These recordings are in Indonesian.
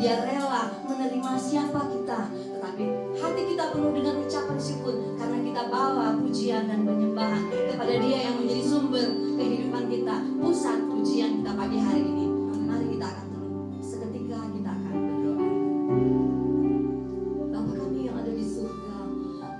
Dia rela menerima siapa kita, tetapi hati kita penuh dengan ucapan syukur karena kita bawa pujian dan penyembahan kepada Dia yang menjadi sumber kehidupan kita, pusat pujian kita pagi hari ini. Mari kita akan tunduk seketika, kita akan berdoa. Bapa kami yang ada di surga,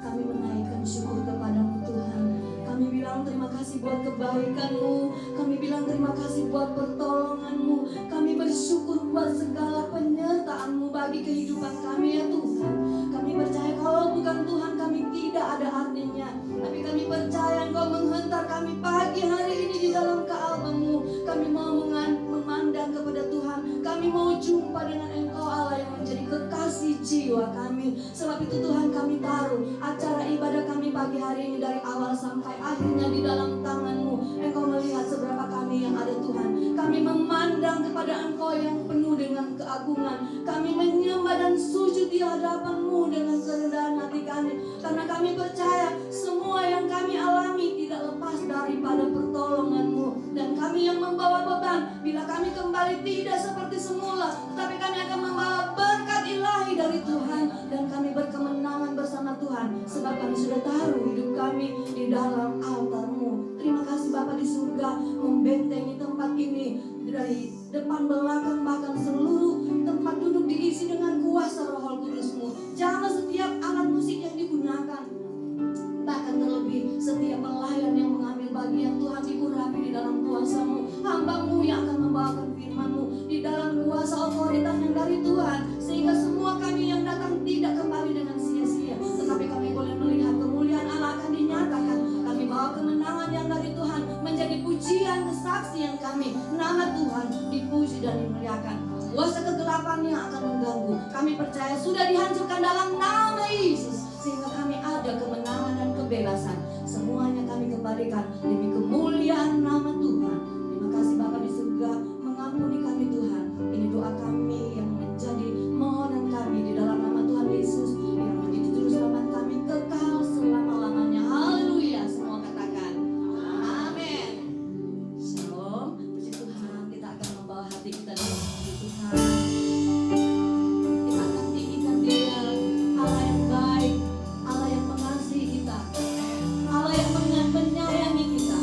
kami menaikkan syukur kepadamu Tuhan. Kami bilang terima kasih buat kebaikan-Mu, kami bilang terima kasih buat pertolongan-Mu, kami bersyukur buat segala penyertaan-Mu bagi kehidupan kami ya Tuhan. Kami percaya kalau bukan Tuhan kami tidak ada artinya, tapi kami percaya Engkau menghantar kami pagi hari ini di dalam kealpa-Mu. Kami mau memandang kepada Tuhan, kami mau jumpa dengan Engkau Allah yang menjadi kekasih jiwa kami. Sebab itu Tuhan kami taruh acara ibadah kami pagi hari ini dari awal sampai akhirnya di dalam tangan-Mu. Engkau melihat seberapa kami yang ada Tuhan. Kami memandang kepada Engkau yang penuh dengan keagungan. Kami menyembah dan sujud di hadapan-Mu dengan kerendahan hati kami. Karena kami percaya semua yang kami alami tidak lepas daripada pertolongan-Mu. Dan kami yang membawa beban, bila kami kembali tidak seperti semula, tetapi kami akan membawa berkat ilahi dari Tuhan. Dan kami berkemenangan bersama Tuhan, sebab kami sudah taruh hidup kami di dalam altar-Mu. Terima kasih Bapa di surga, membentengi tempat ini dari depan belakang, bahkan seluruh tempat duduk diisi dengan kuasa Roh Kudus-Mu. Jangan setiap alat musik yang digunakan, bahkan terlebih setiap pelayan yang mengambil bagian, Tuhan diurapi di dalam kuasa-Mu. Hamba-Mu yang akan membawakan firman-Mu di dalam kuasa otoritas yang dari Tuhan, sehingga semua kami yang datang tidak kembali dengan sia-sia, tetapi kami boleh melihat kemuliaan Allah akan dinyatakan. Kami bawa kemenangan yang dari Tuhan menjadi pujian kesaksian kami. Nama Tuhan dipuji dan dimuliakan. Kuasa kegelapan yang akan mengganggu, kami percaya sudah dihancurkan dalam nama Yesus, sehingga kami ada kemenangan dan kebebasan. Semuanya kami kembalikan demi kemuliaan nama Tuhan. Terima kasih Bapa di surga, mengampuni kami Tuhan. Ini doa kami yang menjadi mohonan kami di dalam nama Tuhan Yesus, yang menjadi juru selamat kami kekal selama-lamanya. Haleluya. Semua katakan amin. Shalom. Puji Tuhan, kita akan membawa hati kita dalam puji Tuhan. Kita akan tinggikan Dia, Allah yang baik, Allah yang mengasihi kita, Allah yang menyayangi kita.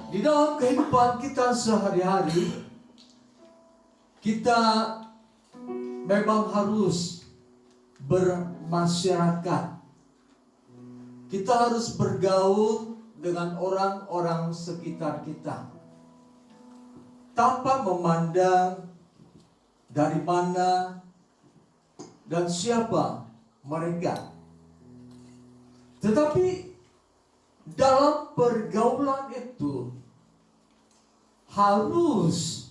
Di dalam kehidupan kita sehari-hari, kita memang harus bermasyarakat. Kita harus bergaul dengan orang-orang sekitar kita, tanpa memandang dari mana dan siapa mereka. Tetapi dalam pergaulan itu harus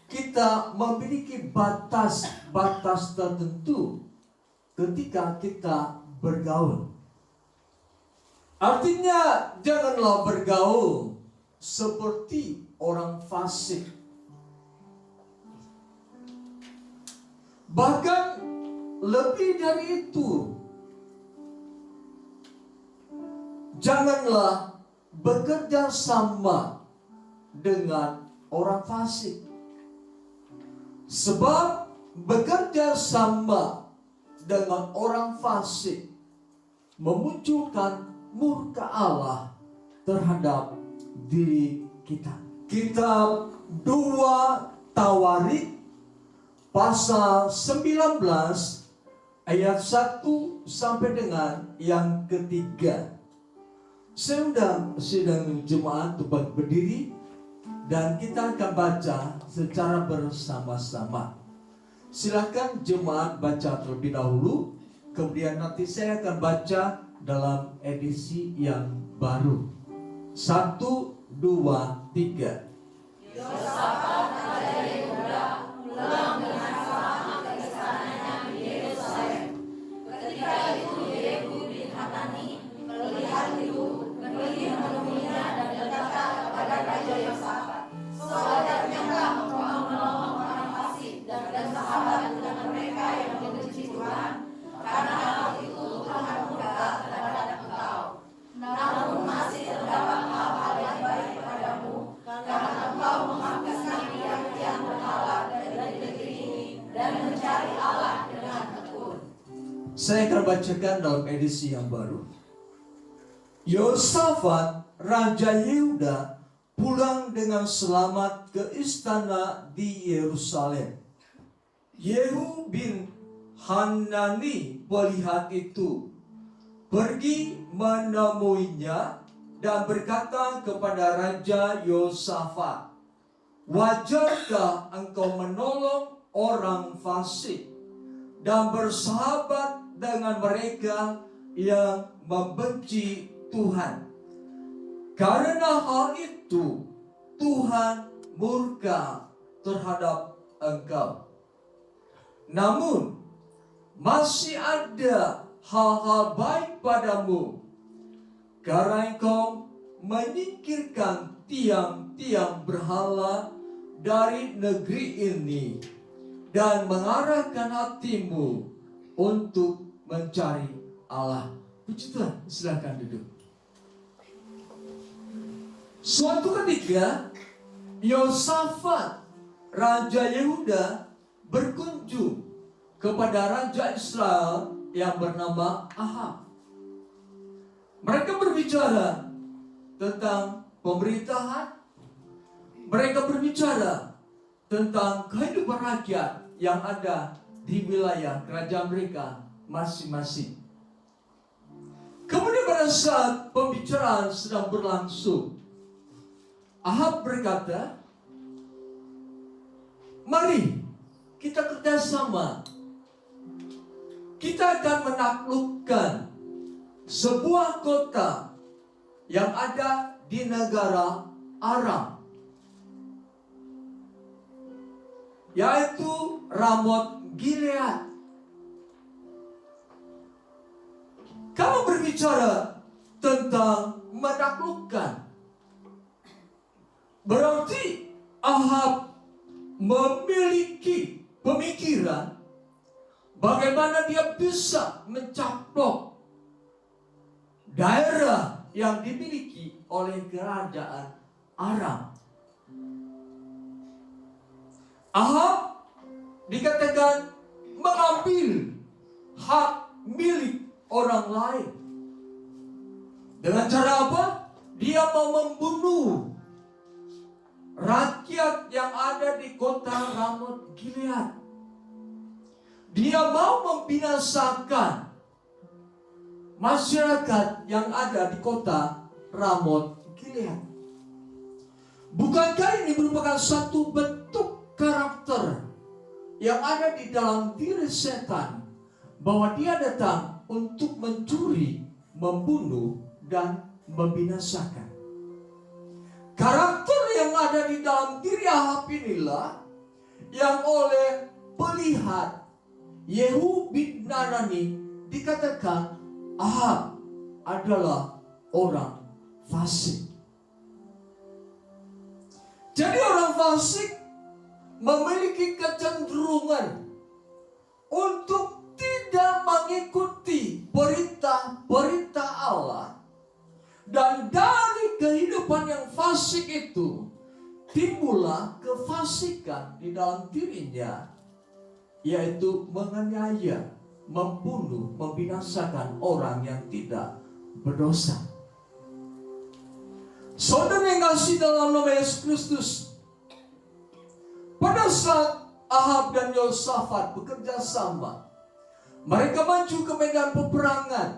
kita memiliki batas-batas tertentu ketika kita bergaul. Artinya janganlah bergaul seperti orang fasik. Bahkan lebih dari itu, janganlah bekerja sama dengan orang fasik. Sebab bekerja sama dengan orang fasik memunculkan murka Allah terhadap diri kita. Kitab 2 Tawarik pasal 19 ayat 1 sampai dengan yang ketiga. Saya undang sidang jemaat untuk berdiri dan kita akan baca secara bersama-sama. Silakan jemaat baca terlebih dahulu, kemudian nanti saya akan baca dalam edisi yang baru. 1, 2, 3. Yosafat raja Yehuda pulang dengan selama ke istananya di Yerusalem. Ketika itu Yehu bin Hanani melihat itu, pergi menemuinya dan berkata kepada Raja Yosafat, "Sewajarnyakah engkau menolong orang fasik dan sahabat dengan mereka yang membenci Tuhan? Karena hal itu Tuhan murka terhadap engkau. Namun masih terdapat hal-hal yang baik padamu, karena engkau menghapuskan tiang-tiang berhala dari negeri ini dan mencari Allah dengan tekun." Saya akan bacakan dalam edisi yang baru. Yosafat raja Yehuda pulang dengan selamat ke istana di Yerusalem. Yehu bin Hanani melihat itu, pergi menemuinya dan berkata kepada Raja Yosafat, "Wajarkah engkau menolong orang fasik dan bersahabat dengan mereka yang membenci Tuhan? Karena hal itu Tuhan murka terhadap engkau. Namun masih ada hal-hal baik padamu, karena engkau menyingkirkan tiang-tiang berhala dari negeri ini dan mengarahkan hatimu untuk mencari Allah." Puji Tuhan, silakan duduk. Suatu ketika Yosafat raja Yehuda berkunjung kepada raja Israel yang bernama Ahab. Mereka berbicara tentang pemerintahan, mereka berbicara tentang kehidupan rakyat yang ada di wilayah kerajaan mereka masing-masing. Kemudian pada saat pembicaraan sedang berlangsung, Ahab berkata, "Mari kita kerjasama. Kita akan menaklukkan sebuah kota yang ada di negara Aram, yaitu Ramot Gilead." Kamu berbicara tentang menaklukkan, berarti Ahab memiliki pemikiran bagaimana dia bisa mencaplok daerah yang dimiliki oleh kerajaan Aram. Ahab dikatakan mengambil hak milik orang lain. Dengan cara apa? Dia mau membunuh rakyat yang ada di kota Ramot Gilead. Dia mau membinasakan masyarakat yang ada di kota Ramot Gilead. Bukankah ini merupakan satu bentuk karakter yang ada di dalam diri setan, bahwa dia datang untuk mencuri, membunuh, dan membinasakan? Karakter yang ada di dalam diri Ahab inilah yang oleh pelihat Yehu bin Hanani dikatakan Ahab adalah orang fasik. Jadi orang fasik memiliki kecenderungan untuk tidak mengikuti perintah Allah. Dan dari kehidupan yang fasik itu timbullah kefasikan di dalam dirinya, yaitu menganiaya, membunuh, membinasakan orang yang tidak berdosa. Saudara yang kasih dalam nama Yesus Kristus, pada saat Ahab dan Yosafat bekerja sama. Mereka maju ke medan peperangan.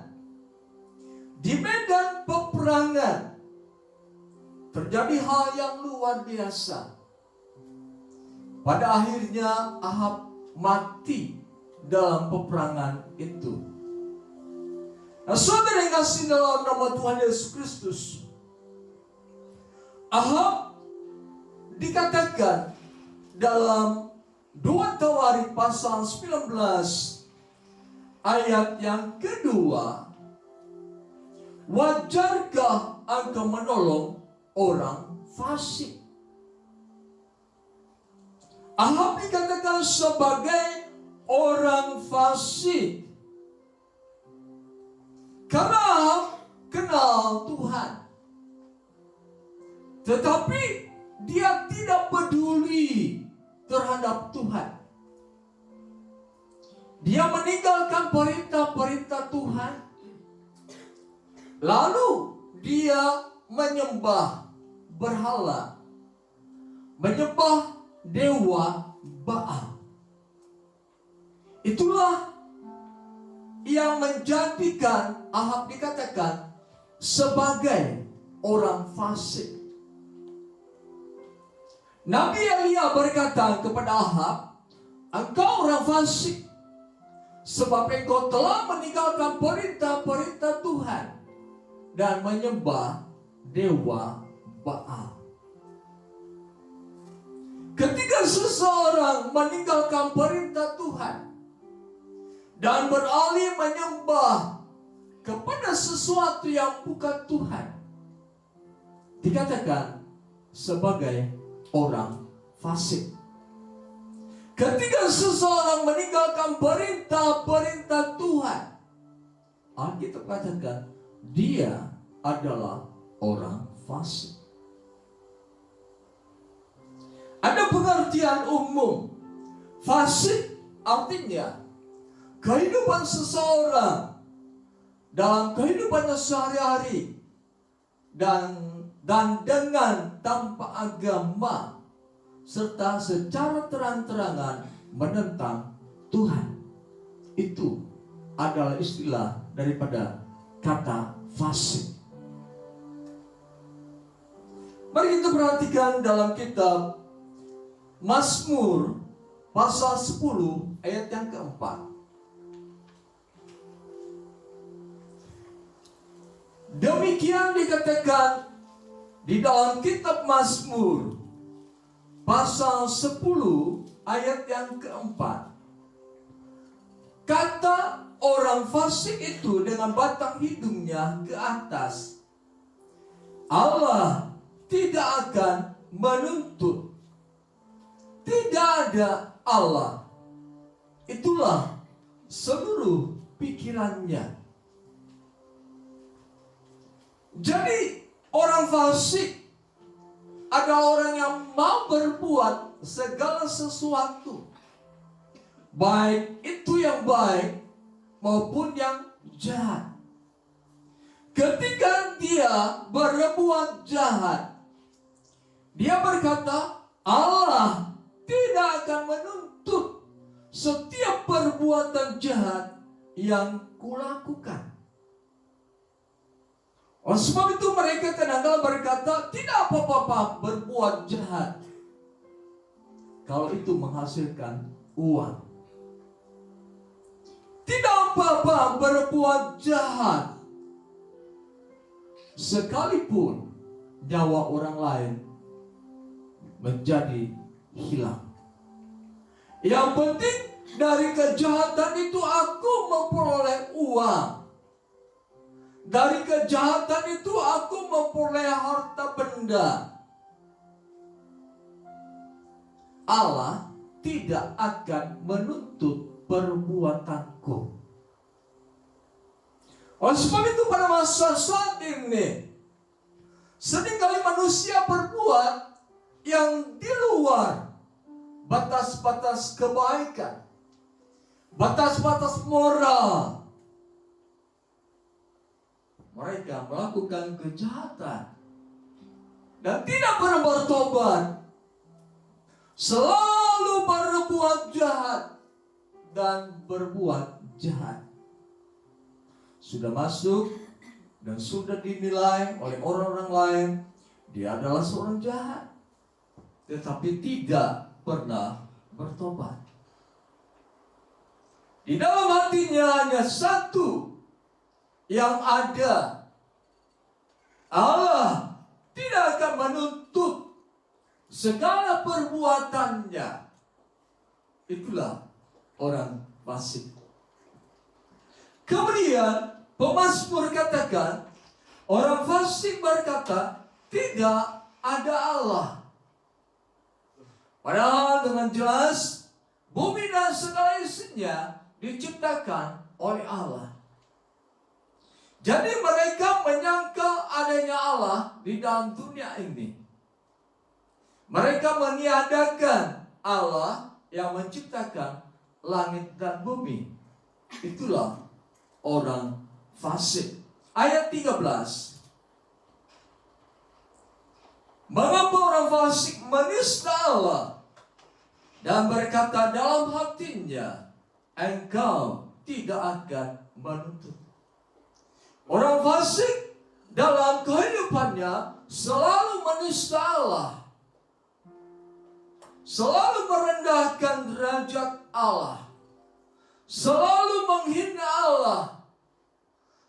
Di medan peperangan terjadi hal yang luar biasa. Pada akhirnya Ahab mati dalam peperangan itu. Nah, saudara yang kasih dalam nama Tuhan Yesus Kristus, Ahab dikatakan dalam 2 Tawarik pasal 19 ayat yang kedua, wajarkah engkau menolong orang fasik? Ahab dikatakan sebagai orang fasik karena Ahab kenal Tuhan, tetapi dia tidak peduli terhadap Tuhan. Dia meninggalkan perintah-perintah Tuhan. Lalu dia menyembah berhala, menyembah dewa Baal. Itulah yang menjadikan Ahab dikatakan sebagai orang fasik. Nabi Elia berkata kepada Ahab, engkau orang fasik, sebab engkau telah meninggalkan perintah-perintah Tuhan dan menyembah dewa Baal. Ketika seseorang meninggalkan perintah Tuhan dan beralih menyembah kepada sesuatu yang bukan Tuhan, dikatakan sebagai orang fasik. Ketika seseorang meninggalkan perintah-perintah Tuhan, Alkitab katakan dia adalah orang fasik. Ada pengertian umum. Fasik artinya kehidupan seseorang dalam kehidupannya sehari-hari dan dengan tanpa agama, serta secara terang-terangan menentang Tuhan. Itu adalah istilah daripada kata fasik. Mari kita perhatikan dalam kitab Mazmur pasal 10 ayat yang keempat. Demikian dikatakan di dalam kitab Mazmur pasal 10 ayat yang keempat. Kata orang fasik itu dengan batang hidungnya ke atas, Allah tidak akan menuntut. Tidak ada Allah. Itulah seluruh pikirannya. Jadi orang fasik adalah orang yang mau berbuat segala sesuatu, baik itu yang baik maupun yang jahat. Ketika dia berbuat jahat, dia berkata, Allah tidak akan menuntut setiap perbuatan jahat yang kulakukan. Oleh sebab itu mereka kadang-kadang berkata, tidak apa-apa berbuat jahat kalau itu menghasilkan uang. Tidak apa-apa berbuat jahat sekalipun nyawa orang lain menjadi hilang. Yang penting dari kejahatan itu aku memperoleh uang. Dari kejahatan itu aku memperoleh harta benda. Allah tidak akan menuntut perbuatanku. Oleh sebab itu pada masa saat ini seringkali manusia berbuat yang di luar batas-batas kebaikan, batas-batas moral. Mereka melakukan kejahatan dan tidak pernah bertobat, selalu berbuat berbuat jahat dan berbuat jahat. Sudah masuk dan sudah dinilai oleh orang-orang lain, dia adalah seorang jahat, tetapi tidak pernah bertobat. Di dalam hatinya hanya satu yang ada. Allah tidak akan menuntut segala perbuatannya. Itulah orang fasik. Kemudian pemazmur katakan, orang fasik berkata, tidak ada Allah. Padahal dengan jelas bumi dan segala isinya diciptakan oleh Allah. Jadi mereka menyangkal adanya Allah di dalam dunia ini. Mereka meniadakan Allah yang menciptakan langit dan bumi. Itulah orang fasik. Ayat 13. Mengapa orang fasik menista Allah dan berkata dalam hatinya, engkau tidak akan menuntut. Orang fasik dalam kehidupannya selalu menista Allah, selalu merendahkan derajat Allah, selalu menghina Allah,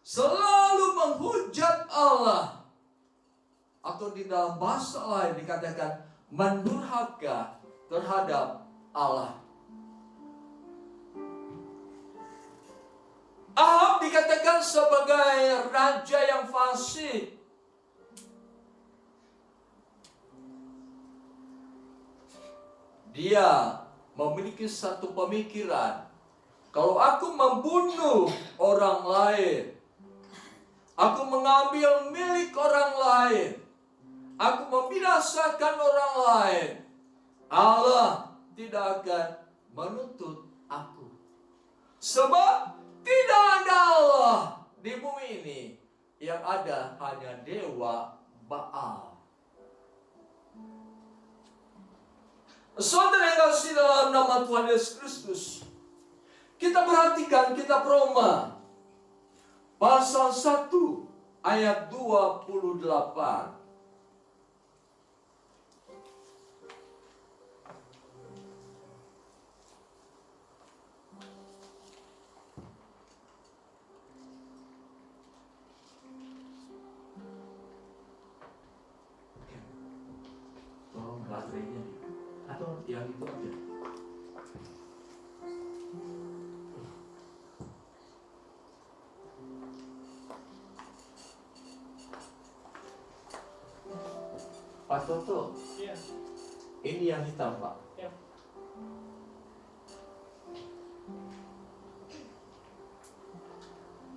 selalu menghujat Allah, atau di dalam bahasa lain dikatakan mendurhaka terhadap Allah. Ahab dikatakan sebagai raja yang fasik. Dia memiliki satu pemikiran, kalau aku membunuh orang lain, aku mengambil milik orang lain, aku membinasakan orang lain, Allah tidak akan menuntut aku. Sebab tidak ada Allah di bumi ini, yang ada hanya dewa Baal. Saudara yang kasih dalam nama Tuhan Yesus Kristus, kita perhatikan kitab Roma pasal 1 ayat 28. Tolong baterainya atau yang itu aja. Pak Toto, Iya. ini yang hitam Pak. Ya.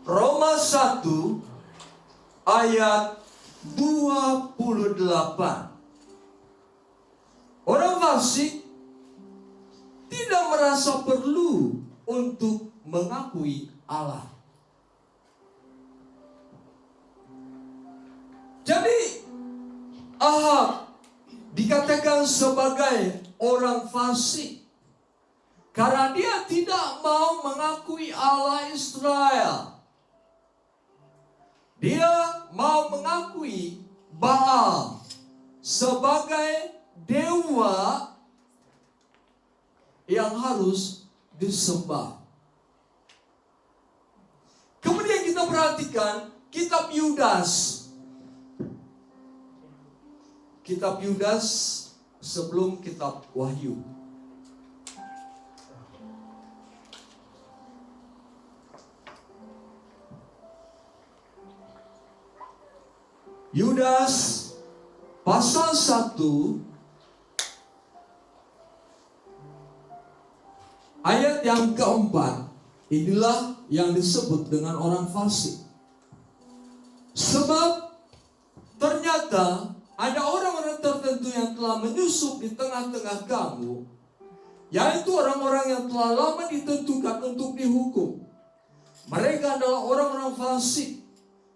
Roma 1 ayat 28. Orang fasik tidak merasa perlu untuk mengakui Allah. Jadi Ahab dikatakan sebagai orang fasik karena dia tidak mau mengakui Allah Israel. Dia mau mengakui Baal sebagai dewa yang harus disembah. Kemudian kita perhatikan kitab Yudas. Kitab Yudas sebelum kitab Wahyu. Yudas pasal 1 ayat yang keempat. Inilah yang disebut dengan orang fasik. Sebab ternyata ada orang-orang tertentu yang telah menyusup di tengah-tengah kamu, yaitu orang-orang yang telah lama ditentukan untuk dihukum. Mereka adalah orang-orang fasik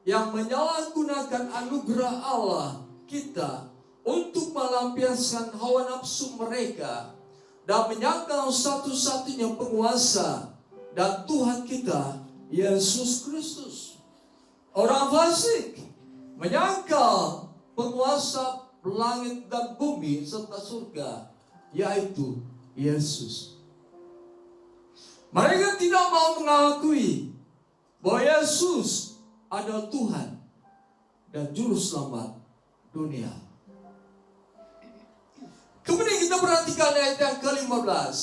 yang menyalahgunakan anugerah Allah kita untuk melampiaskan hawa nafsu mereka dan menyangkal satu-satunya penguasa dan Tuhan kita, Yesus Kristus. Orang fasik menyangkal penguasa langit dan bumi serta surga, yaitu Yesus. Mereka tidak mau mengakui bahwa Yesus adalah Tuhan dan Juru Selamat dunia. Kemudian kita perhatikan ayat yang ke-15.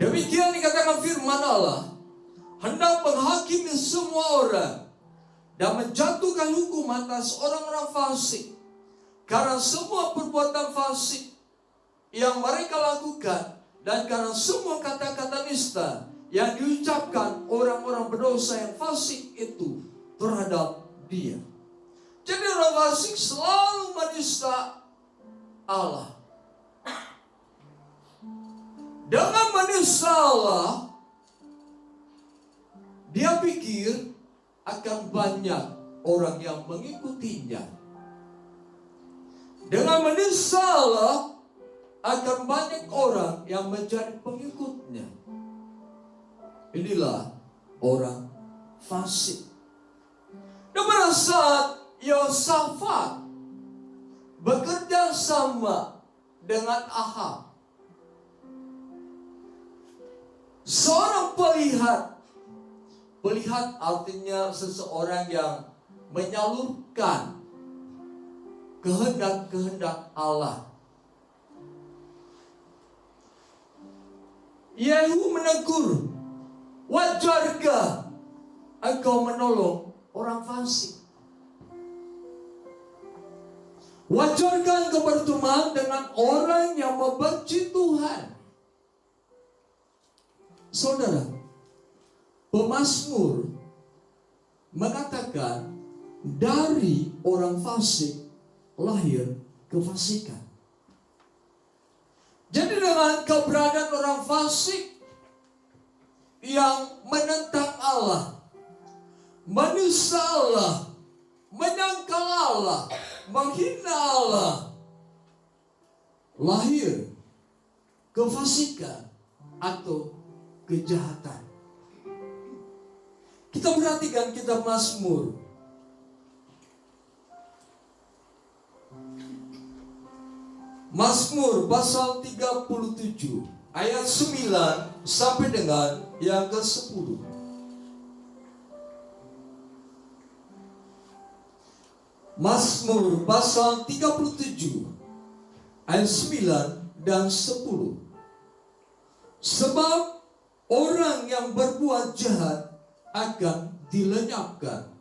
Demikian dikatakan firman Allah, hendak menghakimi semua orang dan menjatuhkan hukum atas orang-orang fasik, karena semua perbuatan fasik yang mereka lakukan dan karena semua kata-kata nista yang diucapkan orang-orang berdosa yang fasik itu terhadap dia. Jadi orang fasik selalu menista Allah. Dengan menista Allah, dia pikir akan banyak orang yang mengikutinya. Dengan menista Allah, akan banyak orang yang menjadi pengikutnya. Inilah orang fasik. Dan pada saat Yosafat bekerja sama dengan Ahab, seorang pelihat artinya seseorang yang menyalurkan kehendak-kehendak Allah. Yehu menegur, wajarkah engkau menolong orang fasik? Wajarkah engkau berteman dengan orang yang membenci Tuhan? Saudara, pemazmur mengatakan dari orang fasik lahir kefasikan. Jadi dengan keberadaan orang fasik yang menentang Allah, menista Allah, menyangkal Allah, menghina Allah, lahir kefasikan atau kejahatan. Kita perhatikan kitab Mazmur. Mazmur pasal 37 ayat 9 sampai dengan yang ke-10. Mazmur pasal 37 ayat 9 dan 10. Sebab orang yang berbuat jahat akan dilenyapkan,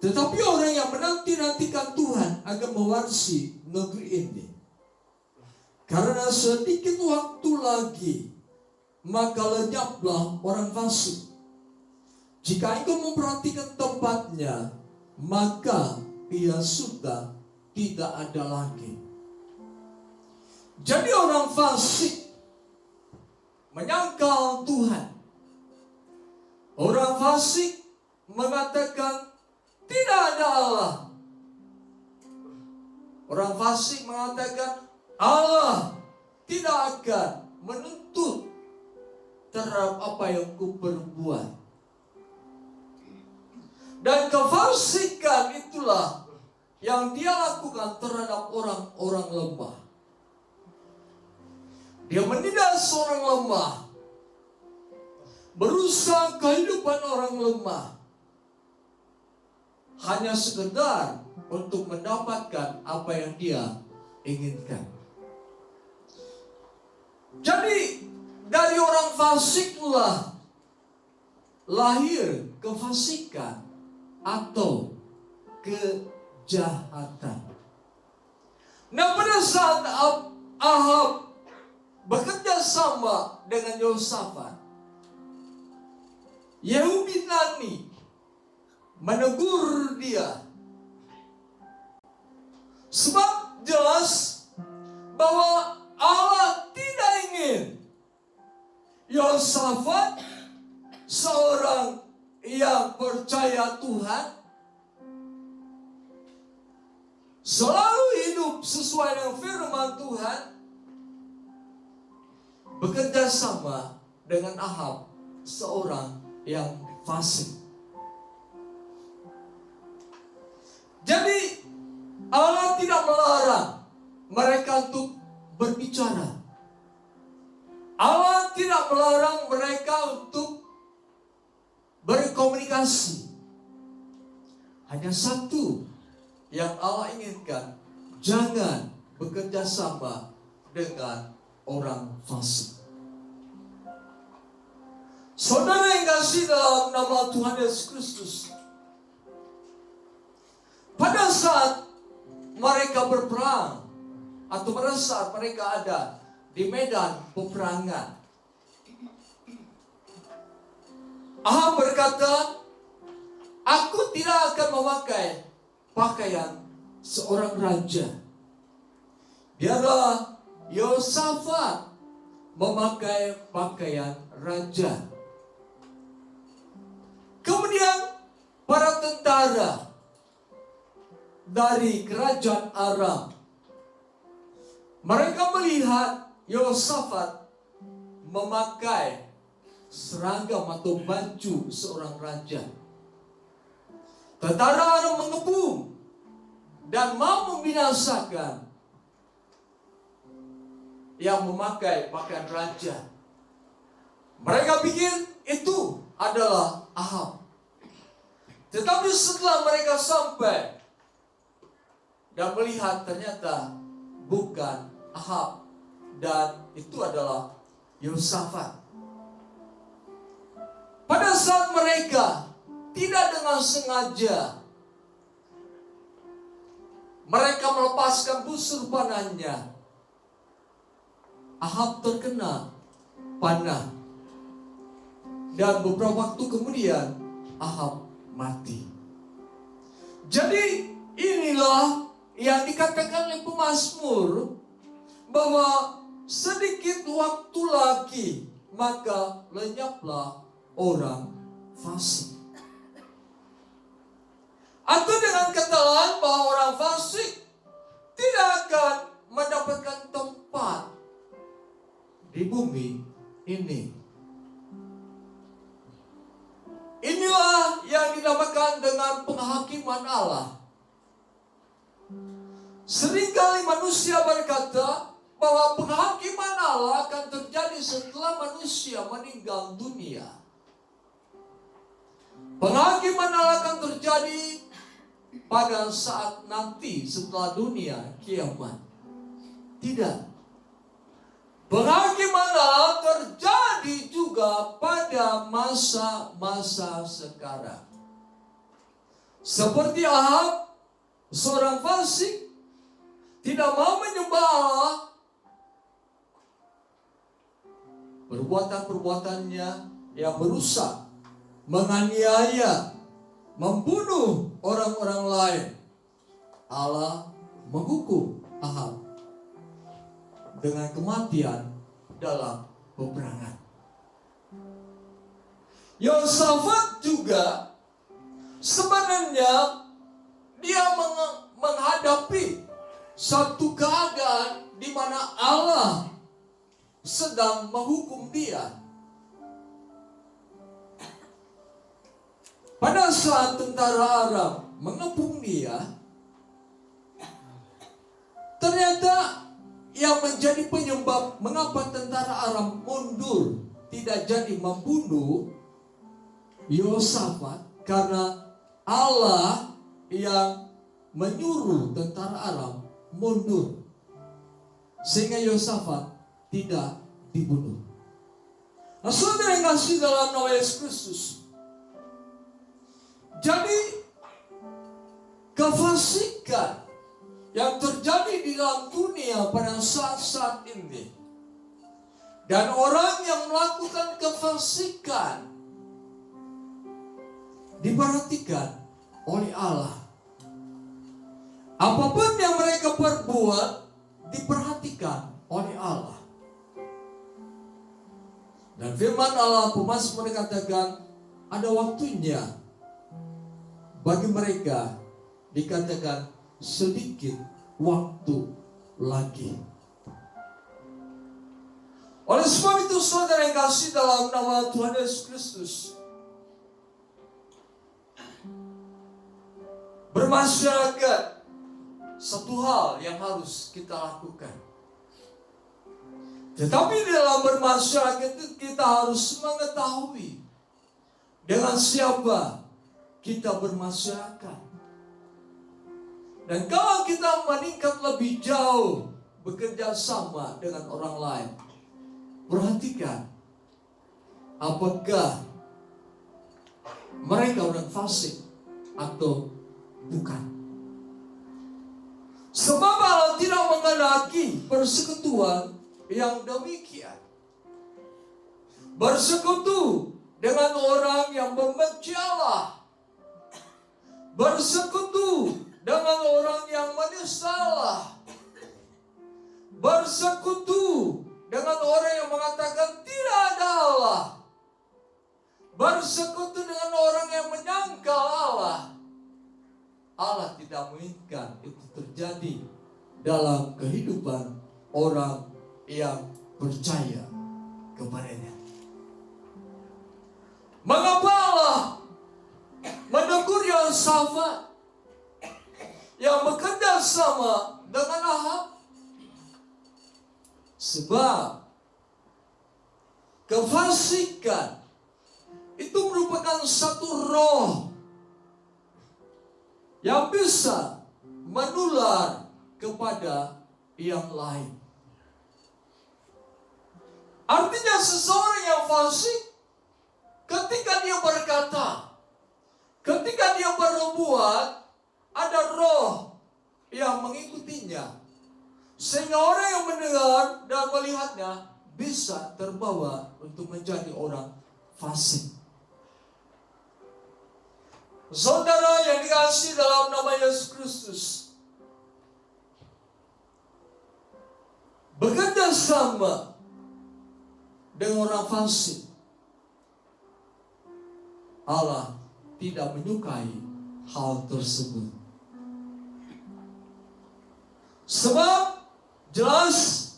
tetapi orang yang menanti-nantikan Tuhan akan mewarisi negeri ini. Karena sedikit waktu lagi, maka lenyaplah orang fasik. Jika engkau memperhatikan tempatnya, maka ia sudah tidak ada lagi. Jadi orang fasik menyangkal Tuhan. Orang fasik mengatakan tidak ada Allah. Orang fasik mengatakan Allah tidak akan menuntut terhadap apa yang kuperbuat. Dan kefasikan itulah yang dia lakukan terhadap orang-orang lemah. Dia menindas orang lemah, merusak kehidupan orang lemah, hanya sekedar untuk mendapatkan apa yang dia inginkan. Jadi dari orang fasiklah lahir kefasikan atau kejahatan. Nah, pada saat Ahab bekerja sama dengan Yosafat, Yehu bin Nani menegur dia. Sebab jelas bahwa Allah tidak ingin Yosafat, seorang yang percaya Tuhan, selalu hidup sesuai dengan firman Tuhan, bekerja sama dengan Ahab, seorang yang fasik. Jadi Allah tidak melarang mereka untuk berbicara. Allah tidak melarang mereka untuk berkomunikasi. Hanya satu yang Allah inginkan, jangan bekerja sama dengan orang fasik. Saudara yang kasih dalam nama Tuhan Yesus Kristus, pada saat mereka berperang atau pada saat mereka ada di medan peperangan, Ahab berkata, aku tidak akan memakai pakaian seorang raja. Biarlah Yosafat memakai pakaian raja. Kemudian para tentara dari kerajaan Aram, mereka melihat Yosafat memakai seragam atau baju seorang raja. Tentara Aram mengepung dan mau membinasakan yang memakai pakaian raja. Mereka pikir itu adalah Ahab. Tetapi setelah mereka sampai dan melihat, ternyata bukan Ahab, dan itu adalah Yosafat. Pada saat mereka tidak dengan sengaja, mereka melepaskan busur panahnya, Ahab terkena panah. Dan beberapa waktu kemudian Ahab mati. Jadi inilah yang dikatakan oleh pemazmur, bahwa sedikit waktu lagi maka lenyaplah orang fasik. Atau dengan kata lain, bahwa orang fasik tidak akan mendapatkan tempat di bumi ini. Inilah yang dinamakan dengan penghakiman Allah. Seringkali manusia berkata bahwa penghakiman Allah akan terjadi setelah manusia meninggal dunia. Penghakiman Allah akan terjadi pada saat nanti setelah dunia kiamat. Tidak. Penghakiman Allah terjadi juga pada masa-masa sekarang. Seperti Ahab, seorang fasik, tidak mau menyembah Allah, perbuatan-perbuatannya yang merusak, menganiaya, membunuh orang-orang lain, Allah menghukum Ahab dengan kematian dalam peperangan. Yosafat juga sebenarnya dia menghadapi satu keadaan di mana Allah sedang menghukum dia. Pada saat tentara Aram mengepung dia, ternyata yang menjadi penyebab mengapa tentara Aram mundur, tidak jadi membunuh Yosafat, karena Allah yang menyuruh tentara Aram mundur, sehingga Yosafat tidak dibunuh. Nah, saudara yang kasih dalam nama Yesus Kristus, jadi kefasikan yang terjadi di dalam dunia pada saat-saat ini, dan orang yang melakukan kefasikan diperhatikan oleh Allah. Apapun yang mereka perbuat diperhatikan oleh Allah. Dan firman Allah, pemazmur mengatakan, ada waktunya bagi mereka dikatakan sedikit waktu lagi. Oleh sebab itu, saudara yang kasih dalam nama Tuhan Yesus Kristus, bermasyarakat satu hal yang harus kita lakukan. Tetapi dalam bermasyarakat itu kita harus mengetahui dengan siapa kita bermasyarakat. Dan kalau kita meningkat lebih jauh bekerja sama dengan orang lain, perhatikan apakah mereka orang fasik atau bukan. Sebab Allah tidak mengenaki persekutuan yang demikian. Bersekutu dengan orang yang membenci Allah, bersekutu dengan orang yang menista Allah, bersekutu dengan orang yang mengatakan tidak ada Allah, bersekutu dengan orang yang menyangkal Allah. Allah tidak menginginkan itu terjadi dalam kehidupan orang yang percaya kepadanya. Mengapa Allah menegur Yehosafat yang bekerja sama dengan Ahab? Sebab kefasikan itu merupakan satu roh yang bisa menular kepada yang lain. Artinya seseorang yang fasik, ketika dia berkata, ketika dia berbuat, ada roh yang mengikutinya, sehingga orang yang mendengar dan melihatnya bisa terbawa untuk menjadi orang fasik. Saudara yang dikasihi dalam nama Yesus Kristus, bekerja sama dengan orang fasik, Allah tidak menyukai hal tersebut. Sebab jelas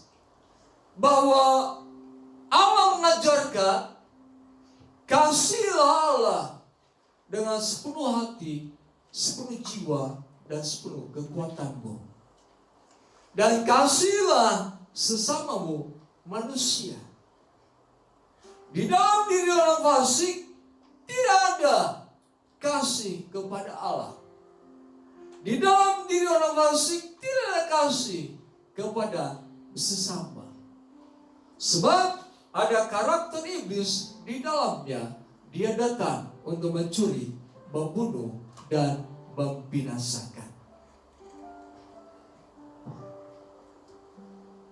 bahwa Allah mengajarkan, kasihlah Allah dengan sepenuh hati, sepenuh jiwa, dan sepenuh kekuatanmu. Dan kasihlah sesamamu manusia. Di dalam diri orang fasik tidak ada kasih kepada Allah. Di dalam diri orang fasik tidak ada kasih kepada sesama. Sebab ada karakter iblis di dalamnya. Dia datang untuk mencuri, membunuh, dan membinasakan.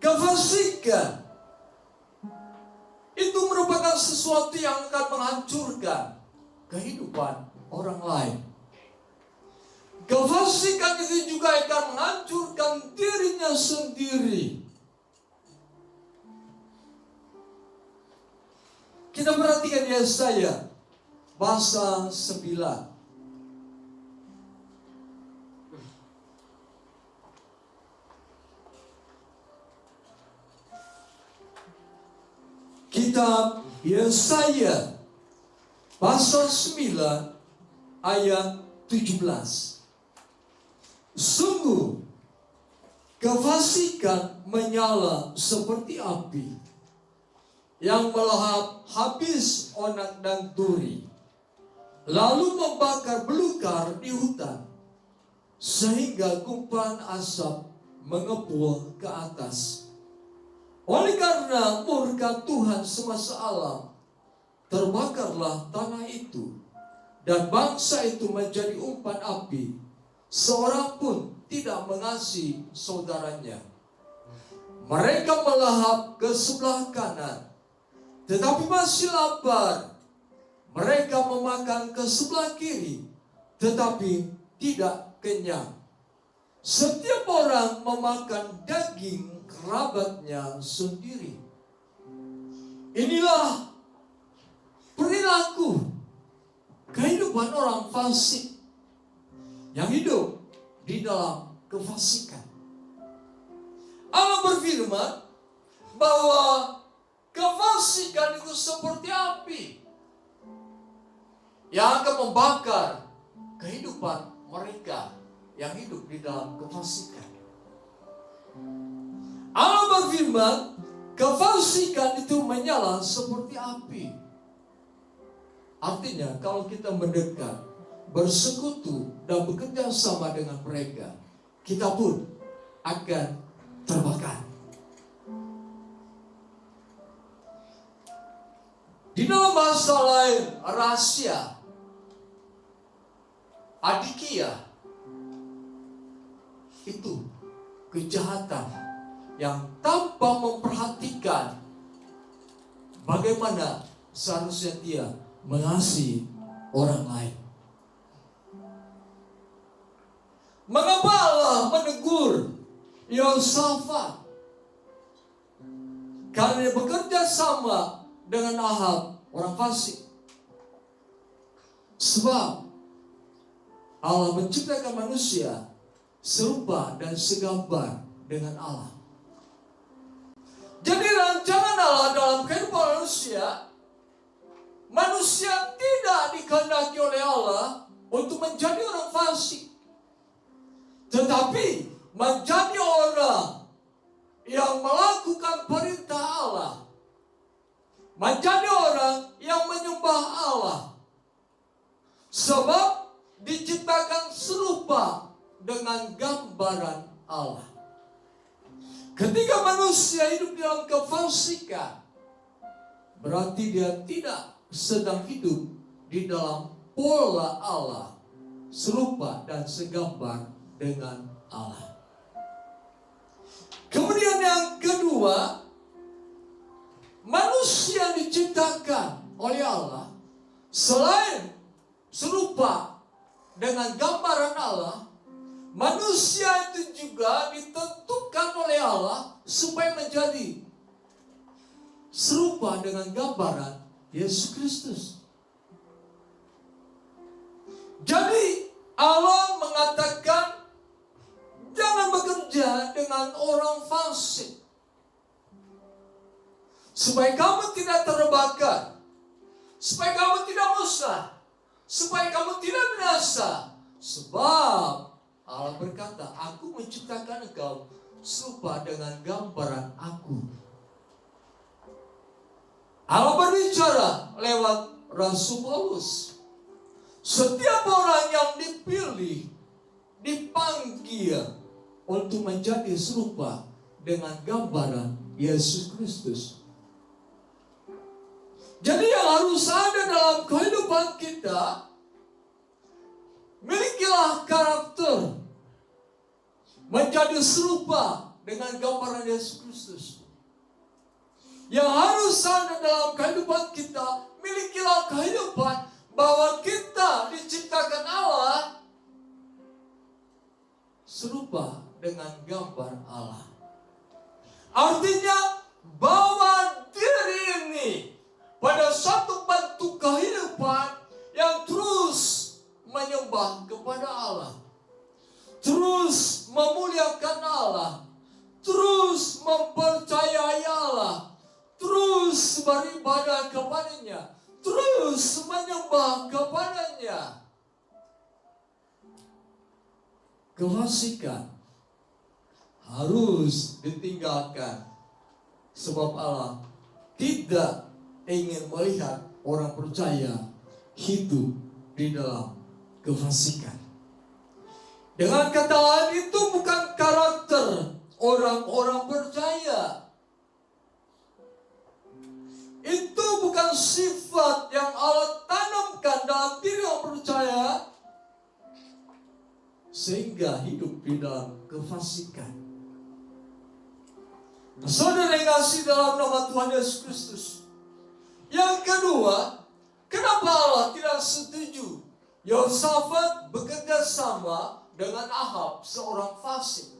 Kefasikan itu merupakan sesuatu yang akan menghancurkan kehidupan orang lain. Kefasikan itu juga akan menghancurkan dirinya sendiri. Kita perhatikan Yesaya pasal 9. Kitab Yesaya pasal 9 ayat 17. Sungguh kefasikan menyala seperti api yang melahap habis onak dan duri, lalu membakar belukar di hutan, sehingga gumpalan asap mengepul ke atas. Oleh karena murka Tuhan semasa alam, terbakarlah tanah itu, dan bangsa itu menjadi umpan api. Seorang pun tidak mengasihi saudaranya. Mereka melahap ke sebelah kanan, tetapi masih lapar. Mereka memakan ke sebelah kiri, tetapi tidak kenyang. Setiap orang memakan daging kerabatnya sendiri. Inilah perilaku kehidupan orang fasik yang hidup di dalam kefasikan. Allah berfirman bahwa kefasikan itu seperti api yang akan membakar kehidupan mereka yang hidup di dalam kefasikan. Allah berfirman, kefasikan itu menyala seperti api. Artinya kalau kita mendekat, bersekutu dan bekerja sama dengan mereka, kita pun akan terbakar. Di dalam bahasa lain, rahasia, adikia, itu kejahatan yang tanpa memperhatikan bagaimana seharusnya dia mengasihi orang lain. Mengapa Allah menegur Yosafat? Karena dia bekerja sama dengan Ahab, orang fasik. Sebab Allah menciptakan manusia serupa dan segambar dengan Allah. Jadi rancangan Allah dalam kehidupan manusia, manusia tidak dikehendaki oleh Allah untuk menjadi orang fasik, tetapi menjadi orang yang melakukan perintah Allah, menjadi orang yang menyembah Allah. Sebab diciptakan serupa dengan gambaran Allah. Ketika manusia hidup dalam kefasikan, berarti dia tidak sedang hidup di dalam pola Allah, serupa dan segambar dengan Allah. Kemudian yang kedua, manusia diciptakan oleh Allah selain serupa dengan gambaran Allah, manusia itu juga ditentukan oleh Allah supaya menjadi serupa dengan gambaran Yesus Kristus. Jadi Allah mengatakan, jangan bekerja dengan orang fasik, supaya kamu tidak terbakar, supaya kamu tidak musnah, supaya kamu tidak binasa. Sebab Allah berkata, aku menciptakan engkau serupa dengan gambaran aku. Allah berbicara lewat Rasul Paulus. Setiap orang yang dipilih, dipanggil untuk menjadi serupa dengan gambaran Yesus Kristus. Jadi yang harus ada dalam kehidupan kita, milikilah karakter menjadi serupa dengan gambaran Yesus Kristus. Yang harus ada dalam kehidupan kita, milikilah kehidupan bahwa kita diciptakan Allah serupa dengan gambar Allah. Artinya bahwa diri ini pada satu bentuk kehidupan yang terus menyembah kepada Allah, terus memuliakan Allah, terus mempercayai Allah, terus beribadah kepadanya, terus menyembah kepadanya. Kefasikan harus ditinggalkan, sebab Allah tidak ingin melihat orang percaya hidup di dalam kefasikan. Dengan kata lain, itu bukan karakter orang-orang percaya. Itu bukan sifat yang Allah tanamkan dalam diri orang percaya sehingga hidup di dalam kefasikan. Saudara yang kasih dalam nama Tuhan Yesus Kristus. Yang kedua, kenapa Allah tidak setuju Yosafat bekerja sama dengan Ahab, seorang fasik?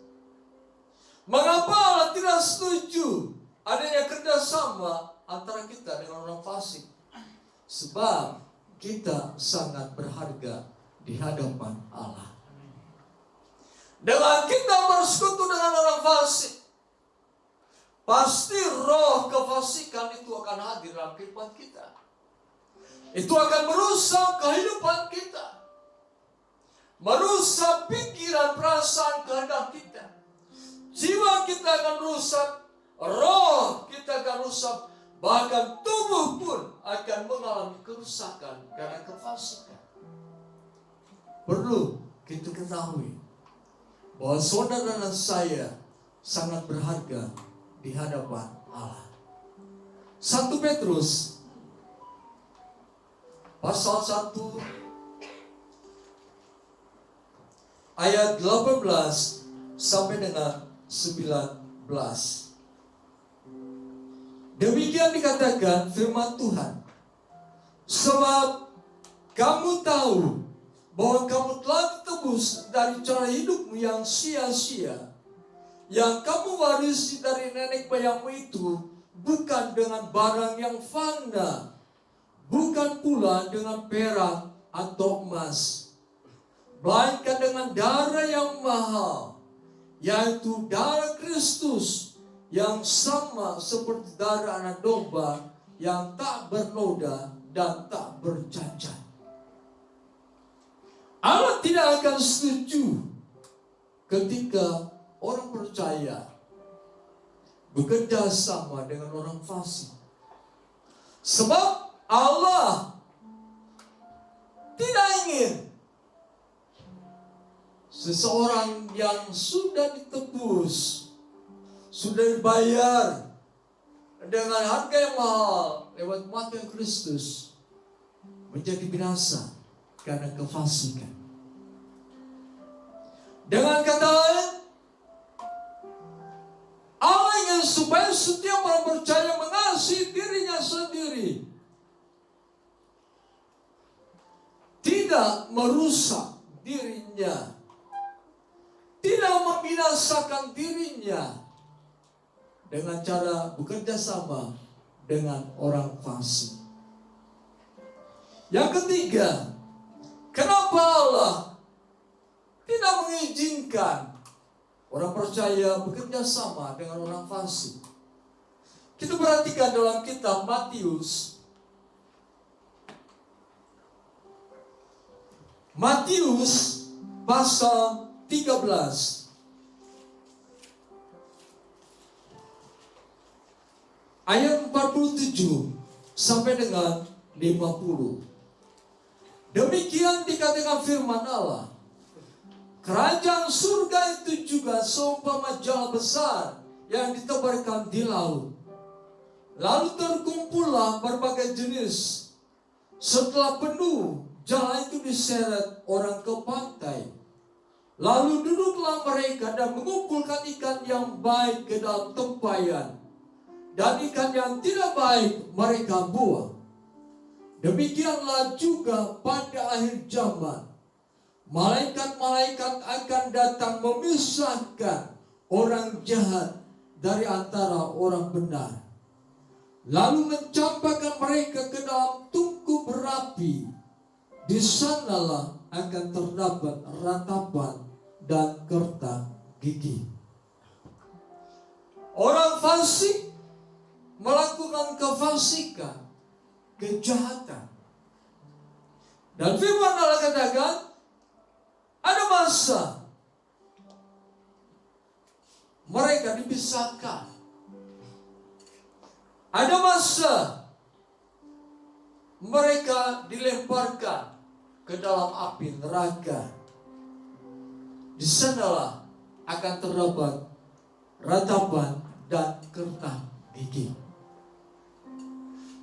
Mengapa Allah tidak setuju adanya kerjasama antara kita dengan orang fasik? Sebab kita sangat berharga di hadapan Allah. Dengan kita bersekutu dengan orang fasik, pasti roh kefasikan itu akan hadir dalam kehidupan kita. Itu akan merusak kehidupan kita, merusak pikiran, perasaan, kehendak kita. Jiwa kita akan rusak, roh kita akan rusak, bahkan tubuh pun akan mengalami kerusakan karena kefasikan. Perlu kita ketahui bahwa saudara dan saya sangat berharga di hadapan Allah. 1 Petrus pasal 1 ayat 18 sampai dengan 19. Demikian dikatakan firman Tuhan, sebab kamu tahu bahwa kamu telah ditebus dari cara hidupmu yang sia-sia, yang kamu warisi dari nenek moyangmu itu, bukan dengan barang yang fana, bukan pula dengan perak atau emas, melainkan dengan darah yang mahal, yaitu darah Kristus, yang sama seperti darah anak domba yang tak bernoda dan tak bercacat. Allah tidak akan setuju ketika orang percaya bekerja sama dengan orang fasik. Sebab Allah tidak ingin seseorang yang sudah ditebus, sudah dibayar dengan harga yang mahal lewat mati Kristus, menjadi binasa karena kefasikan. Dengan kata lain, Allah ingin supaya setiap orang percaya mengasihi dirinya sendiri, tidak merusak dirinya, tidak membinasakan dirinya dengan cara bekerja sama dengan orang fasik. Yang ketiga, kenapa Allah tidak mengizinkan orang percaya bekerja sama dengan orang fasik? Kita perhatikan dalam kitab Matius pasal 13 ayat 47 sampai dengan 50. Demikian dikatakan firman Allah, kerajaan surga itu juga seumpama jala besar yang ditebarkan di laut. Lalu terkumpullah berbagai jenis. Setelah penuh, jala itu diseret orang ke pantai. Lalu duduklah mereka dan mengumpulkan ikan yang baik ke dalam tempayan, dan ikan yang tidak baik mereka buang. Demikianlah juga pada akhir zaman, malaikat-malaikat akan datang memisahkan orang jahat dari antara orang benar, lalu mencampakkan mereka ke dalam tungku berapi. Di sanalah akan terdapat ratapan dan kertak gigi. Orang fasik melakukan kefasikan, kejahatan. Dan firman Allah katakan, ada masa mereka dipisahkan. Ada masa mereka dilemparkan ke dalam api neraka. Di sanalah akan terdapat ratapan dan kertak gigi.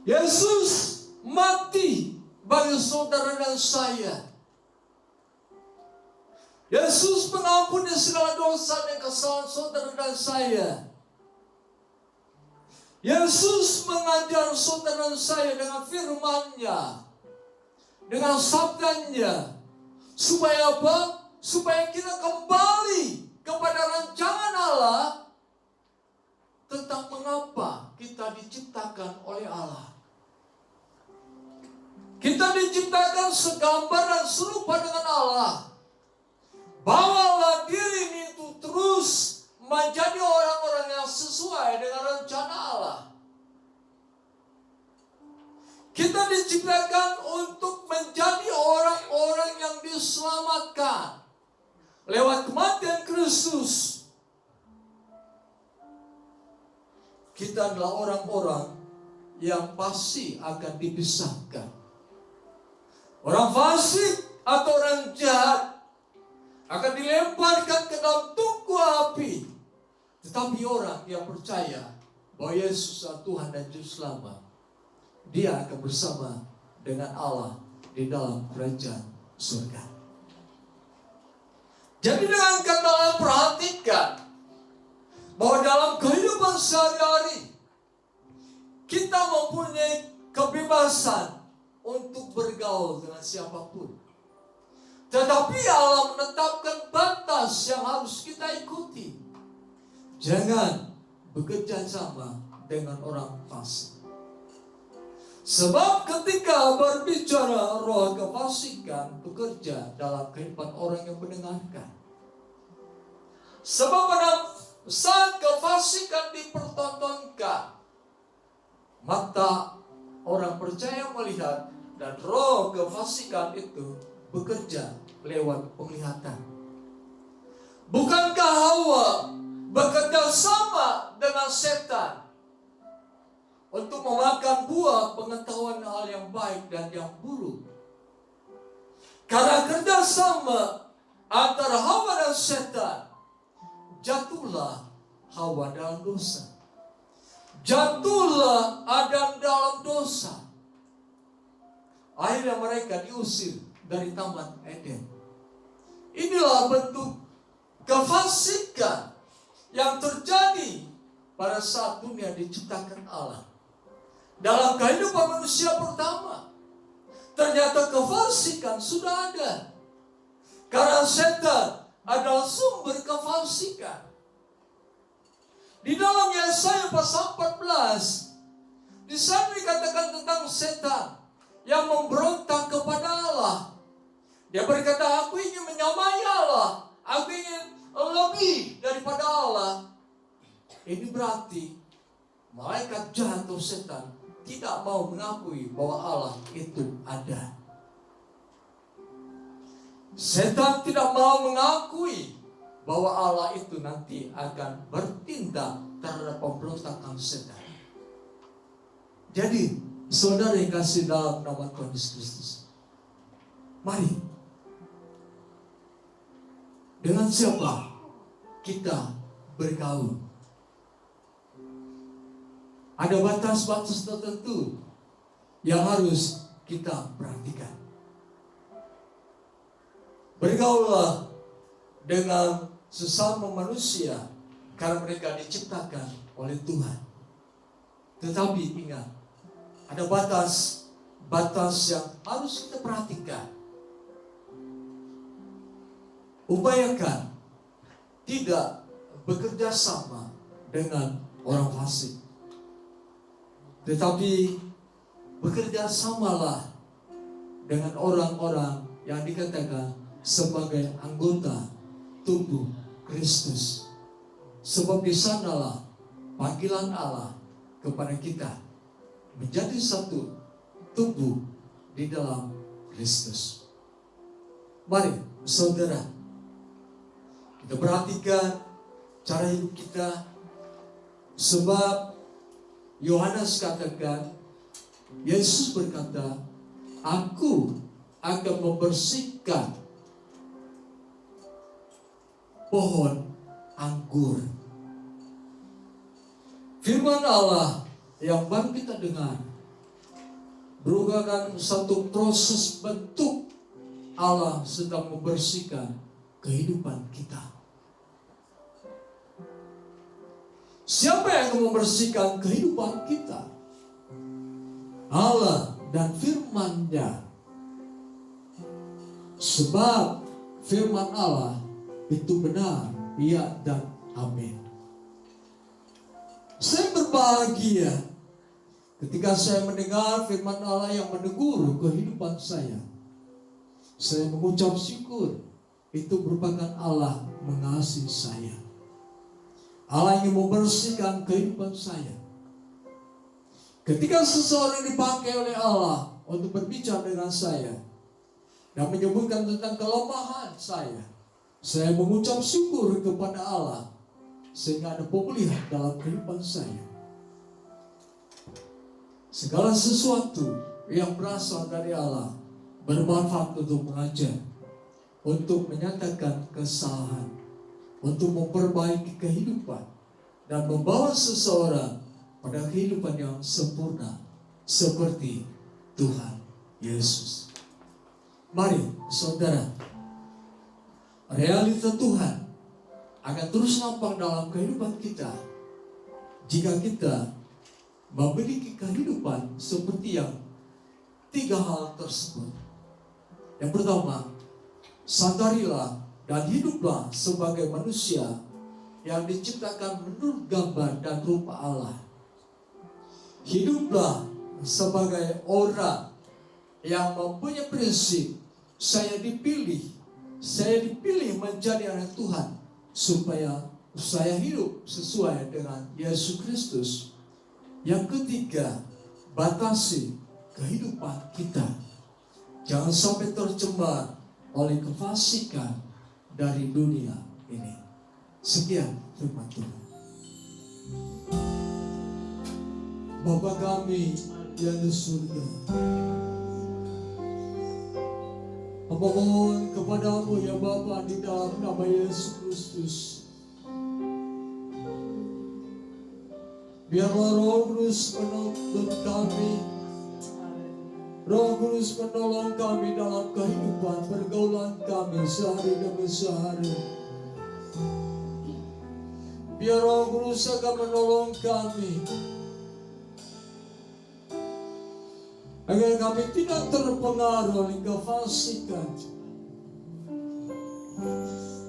Yesus mati bagi saudara dan saya. Yesus mengampuni segala dosa dan kesalahan saudara dan saya. Yesus mengajar saudara dan saya dengan firman-Nya, dengan sabdanya. Supaya apa? Supaya kita kembali kepada rancangan Allah tentang mengapa kita diciptakan oleh Allah. Kita diciptakan segambar dan serupa dengan Allah. Bawalah diri ini menjadi orang-orang yang sesuai dengan rencana Allah. Kita diciptakan untuk menjadi orang-orang yang diselamatkan lewat kematian Kristus. Kita adalah orang-orang yang pasti akan dipisahkan. Orang fasik atau orang jahat akan dilemparkan ke dalam tungku api. Tetapi orang yang percaya bahwa Yesus adalah Tuhan dan Juru Selamat, dia akan bersama dengan Allah di dalam kerajaan surga. Jadi dengan kata lain perhatikan bahwa dalam kehidupan sehari-hari kita mempunyai kebebasan untuk bergaul dengan siapapun. Tetapi Allah menetapkan batas yang harus kita ikuti. Jangan bekerja sama dengan orang fasik. Sebab ketika berbicara roh kefasikan bekerja dalam kehidupan orang yang mendengarkan. Sebab pada saat kefasikan dipertontonkan, mata orang percaya melihat dan roh kefasikan itu bekerja lewat penglihatan. Bukankah Hawa bekerja sama dengan setan untuk memakan buah pengetahuan hal yang baik dan yang buruk? Karena kerjasama antara Hawa dan setan, jatuhlah Hawa dalam dosa. Jatuhlah Adam dalam dosa. Akhirnya mereka diusir dari Taman Eden. Inilah bentuk kefasikan yang terjadi pada saat dunia diciptakan Allah. Dalam kehidupan manusia pertama, ternyata kefasikan sudah ada. Karena setan adalah sumber kefasikan. Di dalam Yesaya pasal 14, di sana dikatakan tentang setan yang memberontak kepada Allah. Dia berkata, aku ingin menyamai Allah, aku ingin lebih daripada Allah. Ini berarti malaikat jahat atau setan tidak mau mengakui bahwa Allah itu ada. Setan tidak mau mengakui bahwa Allah itu nanti akan bertindak terhadap pemberontakan setan. Jadi, saudara yang kasih dalam nama Tuhan Yesus Kristus, mari, dengan siapa kita bergaul? Ada batas-batas tertentu yang harus kita perhatikan. Bergaullah dengan sesama manusia karena mereka diciptakan oleh Tuhan. Tetapi ingat, ada batas yang harus kita perhatikan. Upayakan tidak bekerja sama dengan orang fasik. Tetapi bekerja samalah dengan orang-orang yang dikatakan sebagai anggota tubuh Kristus. Sebab di sanalah panggilan Allah kepada kita menjadi satu tubuh di dalam Kristus. Mari saudara, kita perhatikan cara hidup kita. Sebab Yohanes katakan, Yesus berkata, aku akan membersihkan pohon anggur. Firman Allah yang baru kita dengar merupakan satu proses bentuk Allah sedang membersihkan kehidupan kita. Siapa yang akan membersihkan kehidupan kita? Allah dan firman-Nya. Sebab firman Allah itu benar, iya dan amin. Saya berbahagia ketika saya mendengar firman Allah yang menegur kehidupan saya. Saya mengucap syukur, itu merupakan Allah mengasihi saya. Allah ingin membersihkan kehidupan saya. Ketika seseorang dipakai oleh Allah untuk berbicara dengan saya dan menyebutkan tentang kelemahan saya mengucap syukur kepada Allah sehingga ada pemulihan dalam kehidupan saya. Segala sesuatu yang berasal dari Allah bermanfaat untuk mengajar, untuk menyatakan kesalahan, untuk memperbaiki kehidupan dan membawa seseorang pada kehidupan yang sempurna seperti Tuhan Yesus. Mari saudara, realita Tuhan akan terus nampak dalam kehidupan kita jika kita memiliki kehidupan seperti yang 3 hal tersebut. Yang pertama, sadarilah dan hiduplah sebagai manusia yang diciptakan menurut gambar dan rupa Allah. Hiduplah sebagai orang yang mempunyai prinsip, saya dipilih menjadi anak Tuhan supaya saya hidup sesuai dengan Yesus Kristus. Yang ketiga, batasi kehidupan kita. Jangan sampai tercemar oleh kefasikan dari dunia ini. Sekian firman Tuhan. Bapa kami yang di surga, hamba mohon kepadamu ya Bapa di dalam nama Yesus Kristus. Biarlah Roh Kudus menuntun kami, Roh Kudus menolong kami dalam kehidupan pergaulan kami sehari demi sehari. Biar Roh Kudus akan menolong kami agar kami tidak terpengaruh oleh kefasikan,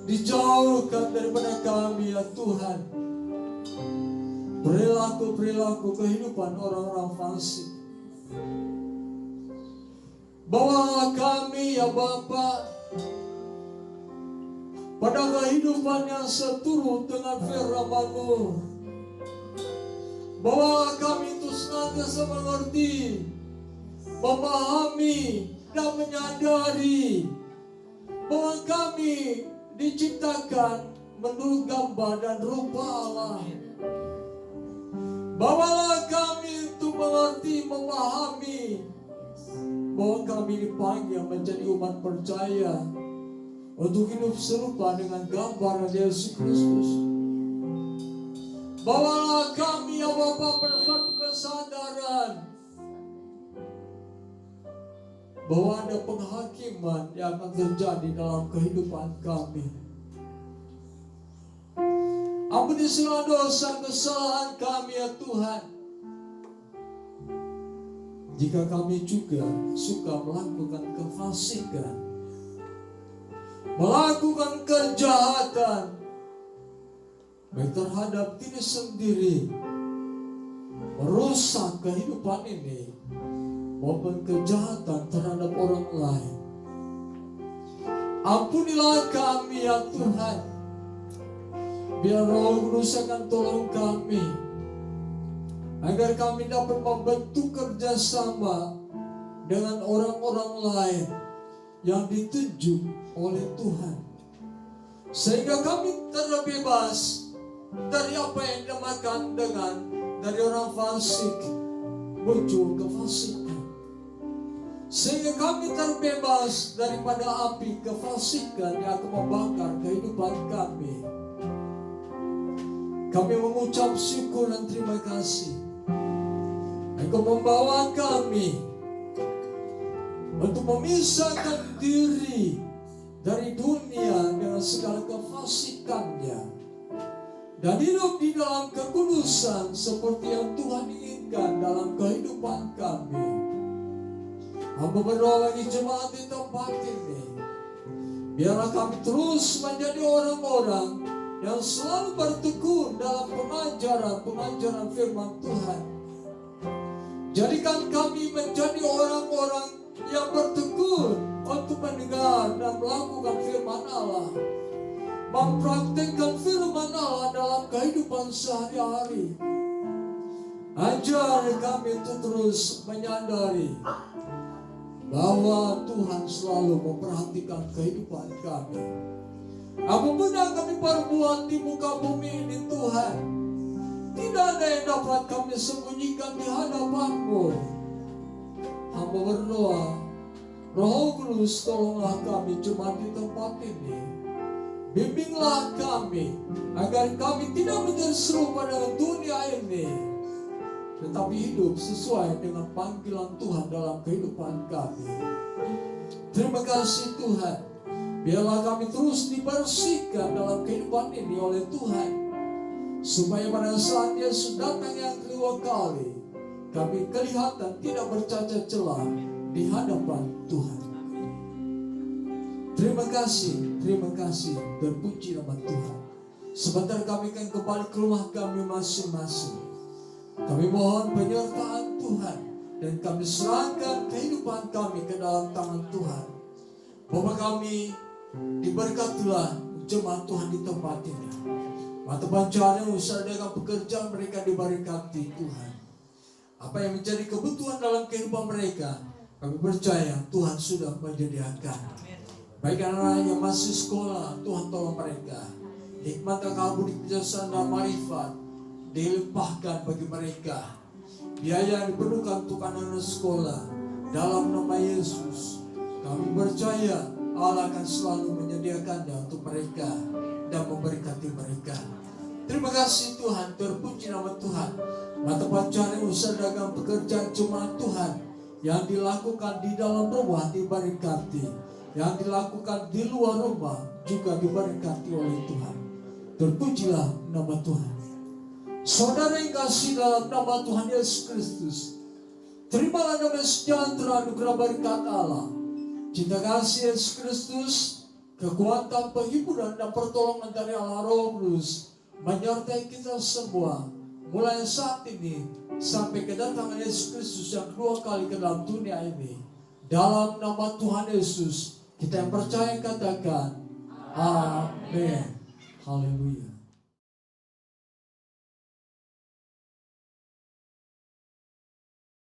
dijauhkan daripada kami ya Tuhan perilaku kehidupan orang-orang fasik. Bawalah kami ya Bapa pada kehidupan yang seturut dengan firman-Mu. Bawalah kami untuk senantiasa mengerti, memahami dan menyadari bahwa kami diciptakan menurut gambar dan rupa Allah. Bawalah kami untuk mengerti, memahami bahwa kami dipanggil menjadi umat percaya untuk hidup serupa dengan gambar Yesus Kristus. Bawalah kami ya Bapa bersatu kesadaran bahwa ada penghakiman yang akan terjadi dalam kehidupan kami. Ampuni segala dosa kesalahan kami ya Tuhan. Jika kami juga suka melakukan kefasikan, melakukan kejahatan, baik terhadap diri sendiri, merusak kehidupan ini, maupun kejahatan terhadap orang lain. Ampunilah kami ya Tuhan. Biar Roh Kudus akan tolong kami agar kami dapat membentuk kerjasama dengan orang-orang lain yang ditunjuk oleh Tuhan, sehingga kami terbebas dari apa yang dinamakan dengan dari orang fasik muncul kefasikan, sehingga kami terbebas daripada api kefasikan yang akan membakar kehidupan kami. Kami mengucap syukur dan terima kasih. Engkau membawa kami untuk memisahkan diri dari dunia dengan segala kefasikannya dan hidup di dalam kekudusan seperti yang Tuhan inginkan dalam kehidupan kami. Hamba berdoa bagi jemaat di tempat ini, biarlah kami terus menjadi orang-orang yang selalu bertekun dalam pengajaran firman Tuhan. Jadikan kami menjadi orang-orang yang bertekun untuk mendengar dan melakukan firman Allah. mempraktikkan firman Allah dalam kehidupan sehari-hari. Ajar kami untuk terus menyadari bahwa Tuhan selalu memperhatikan kehidupan kami. Apapun yang kami perbuat di muka bumi ini Tuhan, tidak ada yang dapat kami sembunyikan di hadapan-Mu. Hamba berdoa, Roh Kudus tolonglah kami cuma di tempat ini. Bimbinglah kami agar kami tidak menjadi serupa dengan dunia ini, tetapi hidup sesuai dengan panggilan Tuhan dalam kehidupan kami. Terima kasih Tuhan. Biarlah kami terus dibersihkan dalam kehidupan ini oleh Tuhan, supaya pada saat Yesus datang yang kedua kali, kami kelihatan tidak bercacat celah di hadapan Tuhan. Terima kasih, terpuji nama Tuhan. Sebentar kami akan kembali ke rumah kami masing-masing. Kami mohon penyertaan Tuhan, dan kami serahkan kehidupan kami ke dalam tangan Tuhan. Bapa kami, diberkatilah jemaat Tuhan di tempat ini. Mata pencaharian usaha dengan pekerjaan mereka diberkati Tuhan. Apa yang menjadi kebutuhan dalam kehidupan mereka, kami percaya Tuhan sudah menyediakan. Baik anak-anak yang masih sekolah, Tuhan tolong mereka. Hikmat kabur di kebijaksanaan dan marifat dilimpahkan bagi mereka. Biaya yang diperlukan untuk anak-anak sekolah, dalam nama Yesus kami percaya Allah akan selalu menyediakannya untuk mereka dan memberkati mereka. Terima kasih Tuhan, terpuji nama Tuhan. Mata pencaharian usaha dagang pekerjaan jemaat Tuhan yang dilakukan di dalam rumah diberkati, yang dilakukan di luar rumah juga diberkati oleh Tuhan. Terpujilah nama Tuhan. Saudara yang kasih dalam nama Tuhan Yesus Kristus, terimalah damai sejahtera anugerah berkat Allah, cinta kasih Yesus Kristus, kekuatan penghiburan dan pertolongan dari Allah Roh Kudus menyertai kita semua mulai saat ini sampai kedatangan Yesus Kristus yang kedua kali ke dalam dunia ini. Dalam nama Tuhan Yesus kita yang percaya katakan amin. Haleluya.